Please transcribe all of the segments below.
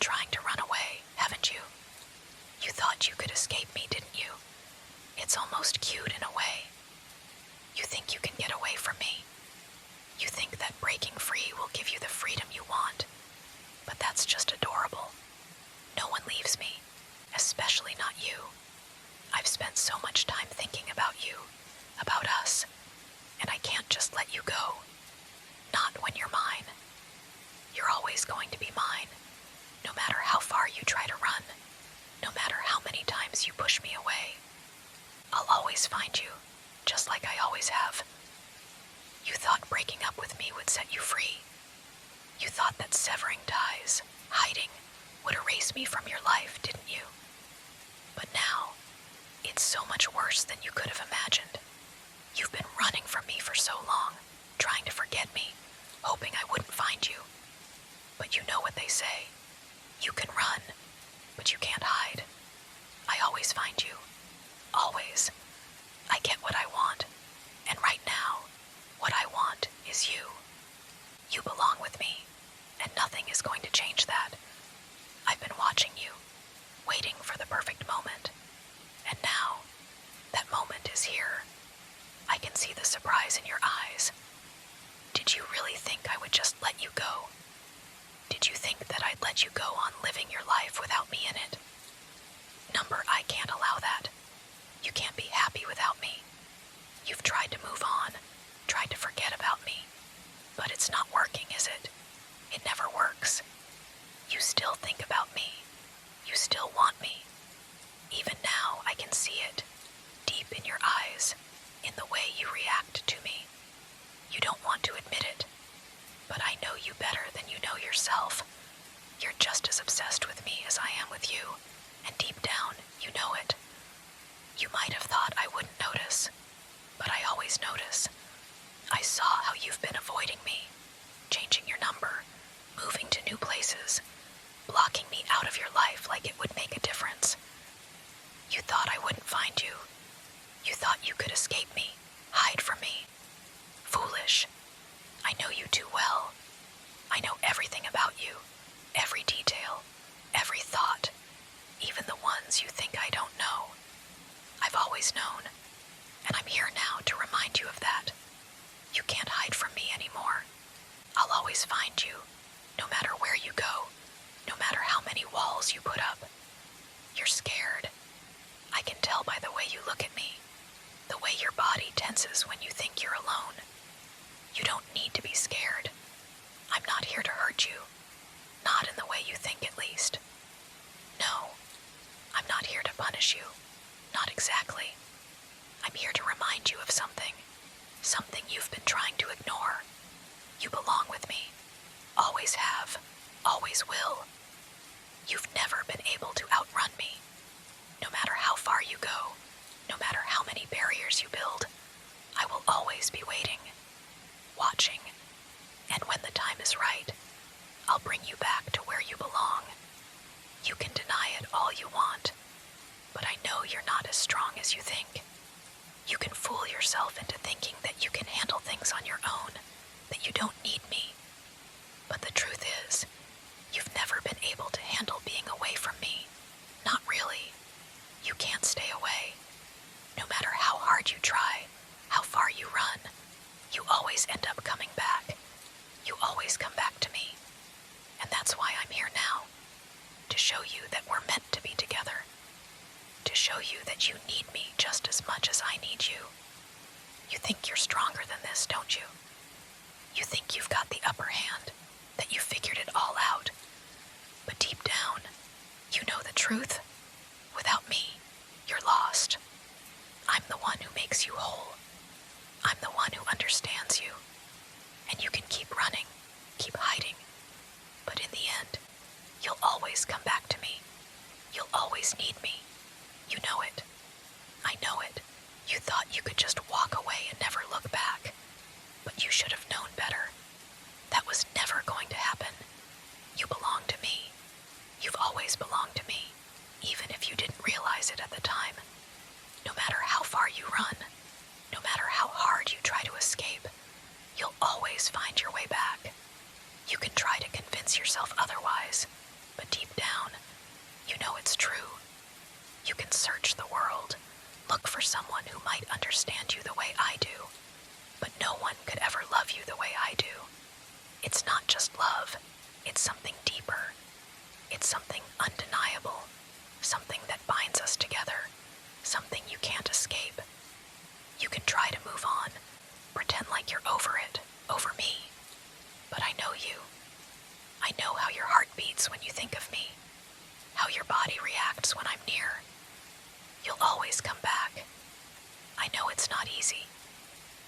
trying to run away, haven't you? You thought you could escape me, didn't you? It's almost cute in a way. You think you can get away from me. You think that breaking free will give you the freedom you want. But that's just adorable. No one leaves me, especially not you. I've spent so much time thinking about you, about us, and I can't just let you go. Not when you're mine. You're always going to be mine, no matter how far you try to run, no matter how many times you push me away. I'll always find you, just like I always have. You thought breaking up with me would set you free. You thought that severing ties, hiding, would erase me from your life, didn't you? But now, it's so much worse than you could have imagined. You've been running from me for so long, trying to forget me, hoping I wouldn't find you. But you know what they say. You can run, but you can't hide. I always find you. Always. I get what I want. And right now, what I want is you. You belong with me, and nothing is going to change that. I've been watching you, waiting for the perfect moment. And now, that moment is here. I can see the surprise in your eyes. Did you really think I would just let you go? Did you think that I'd let you go on living your life without me in it? Number, I can't allow that. You can't be happy without me. You've tried to move on, tried to forget about me. But it's not working, is it? It never works. You still think about me. You still want me. Even now, I can see it, deep in your eyes, in the way you react to me. You don't want to admit it, but I know you better than you know yourself. You're just as obsessed with me as I am with you, and deep down, you know it. You might have thought I wouldn't notice, but I always notice. I saw how you've been avoiding me, changing your number, moving to new places, blocking me out of your life like it would make a difference. You thought I wouldn't find you. You thought you could escape me, hide from me. Foolish. I know you too well. I know everything about you, every detail, every thought, even the ones you think I don't know. I've always known, and I'm here now to remind you of that. You can't hide from me anymore. I'll always find you, no matter where you go, no matter how many walls you put up. You're scared. I can tell by the way you look at me, the way your body tenses when you think you're alone. You don't need to be scared. I'm not here to hurt you. Not in the way you think, at least. No, I'm not here to punish you. Not exactly. I'm here to remind you of something you've been trying to ignore. You belong with me. Always have. Always will. You've never been able to outrun me. No matter how far you go, no matter how many barriers you build, I will always be waiting, watching, and when the time is right, I'll bring you back to where you belong. You can deny it all you want, but I know you're not as strong as you think. You can fool yourself into thinking that you can handle things on your own, that you don't need me. But the truth is, you've never been able to handle being away from me. Not really. You can't stay away. No matter how hard you try, how far you run, you always end up coming back. You always come back to me. And that's why I'm here now. To show you that we're meant to be together. To show you that you need me just as much as I need you. You think you're stronger than this, don't you? You think you've got the upper hand, that you figured it all out. But deep down, you know the truth. Without me, you're lost. I'm the one who makes you whole. I'm the one who understands you. And you can keep running, keep hiding. But in the end, you'll always come back to me. You'll always need me. You know it. I know it. You thought you could just walk away and never look back. But you should have known better. That was never going to happen. You belong to me. You've always belonged to me, even if you didn't realize it at the time. No matter how far you run, no matter how hard you try to escape, you'll always find your way back. You can try to convince yourself otherwise, but deep someone who might understand you the way I do, but no one could ever love you the way I do. It's not just love, it's something deeper. It's something undeniable, something that binds us together, something you can't escape. You can try to move on, pretend like you're over it, over me, but I know you. I know how your heart beats when you think of me, how your body reacts when I'm near. You'll always come back. I know it's not easy.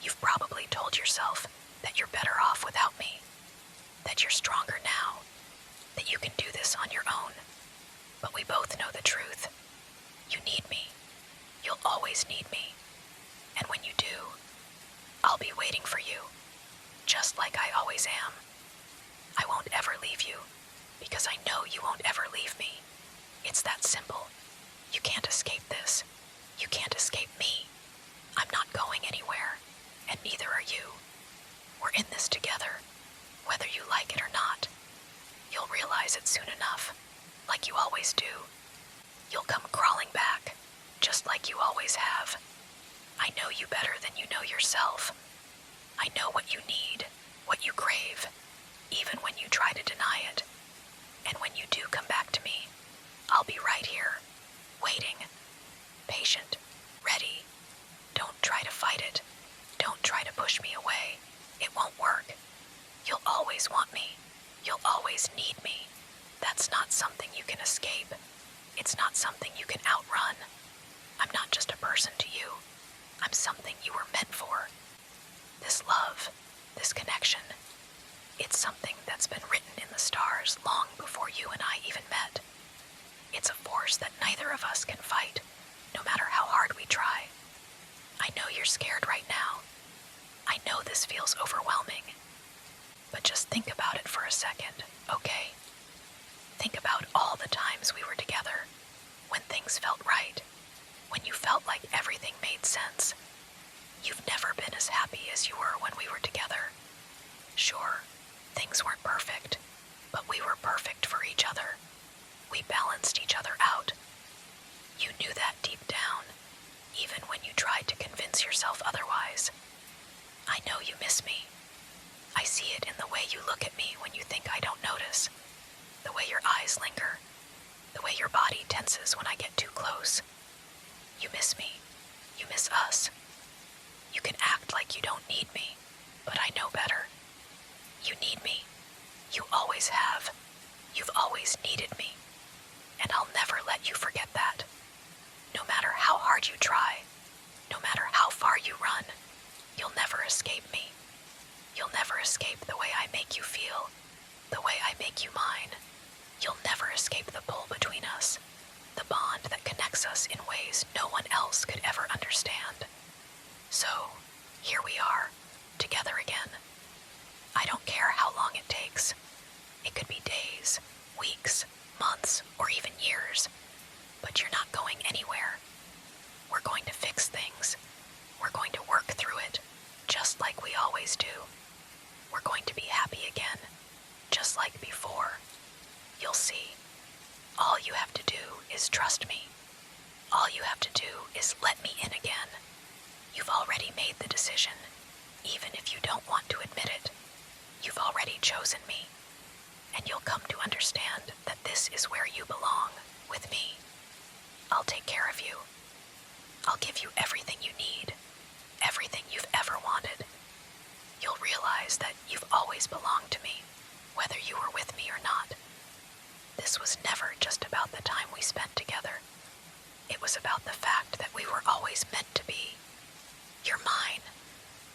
You've probably told yourself that you're better off without me, that you're stronger now, that you can do this on your own. But we both know the truth. You need me. You'll always need me. And when you do, I'll be waiting for you, just like I always am. I won't ever leave you, because I know you won't ever leave me. It's that simple. You can't escape this. You can't escape me. I'm not going anywhere, and neither are you. We're in this together, whether you like it or not. You'll realize it soon enough, like you always do. You'll come crawling back, just like you always have. I know you better than you know yourself. I know what you need, what you crave, even when you try to deny it. And when you do come back to me, I'll be right here, waiting, patient, ready. Don't try to fight it. Don't try to push me away. It won't work. You'll always want me. You'll always need me. That's not something you can escape. It's not something you can outrun. I'm not just a person to you. I'm something you were meant for. This love, this connection, it's something that's been written in the stars long before you and I even met. It's a force that neither of us can fight, no matter how hard we try. I know you're scared right now. I know this feels overwhelming. But just think about it for a second, okay? Think about all the times we were together, when things felt right, when you felt like everything made sense. You've never been as happy as you were when we were together. Sure, things weren't perfect, but we were perfect for each other. We balanced each other out. You knew that deep down, even when you tried to convince yourself otherwise. I know you miss me. I see it in the way you look at me when you think I don't notice, the way your eyes linger, the way your body tenses when I get too close. You miss me. You miss us. You can act like you don't need me, but I know better. You need me. You always have. You've always needed me. And I'll never let you forget that. No matter how hard you try, no matter how far you run, you'll never escape me. You'll never escape the way I make you feel, the way I make you mine. You'll never escape the pull between us, the bond that connects us in ways no one else could ever understand. So, here we are, together again. I don't care how long it takes. It could be days, weeks, months, or even years. But you're not going anywhere. We're going to fix things. We're going to work through it, just like we always do. We're going to be happy again, just like before. You'll see. All you have to do is trust me. All you have to do is let me in again. You've already made the decision, even if you don't want to admit it. You've already chosen me, and you'll come to understand that this is where you belong, with me. I'll take care of you. I'll give you everything you need, everything you've ever wanted. You'll realize that you've always belonged to me, whether you were with me or not. This was never just about the time we spent together. It was about the fact that we were always meant to be. You're mine,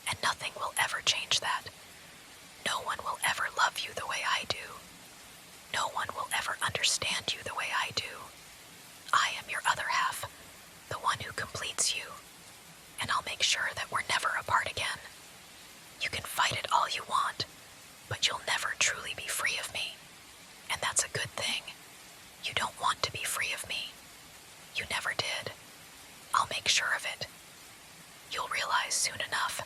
and nothing will ever change that. No one will ever love you the way I do. No one will ever understand you the way I do. I am your other half, the one who completes you, and I'll make sure that we're never apart again. You can fight it all you want, but you'll never truly be free of me, and that's a good thing. You don't want to be free of me. You never did. I'll make sure of it. You'll realize soon enough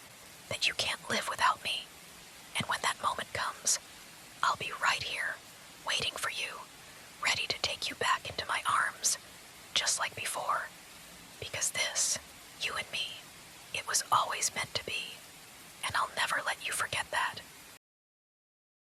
that you can't live without me, and when that moment comes, I'll be right here, waiting for you, ready to take you back into my arms, just like before. Because this, you was always meant to be.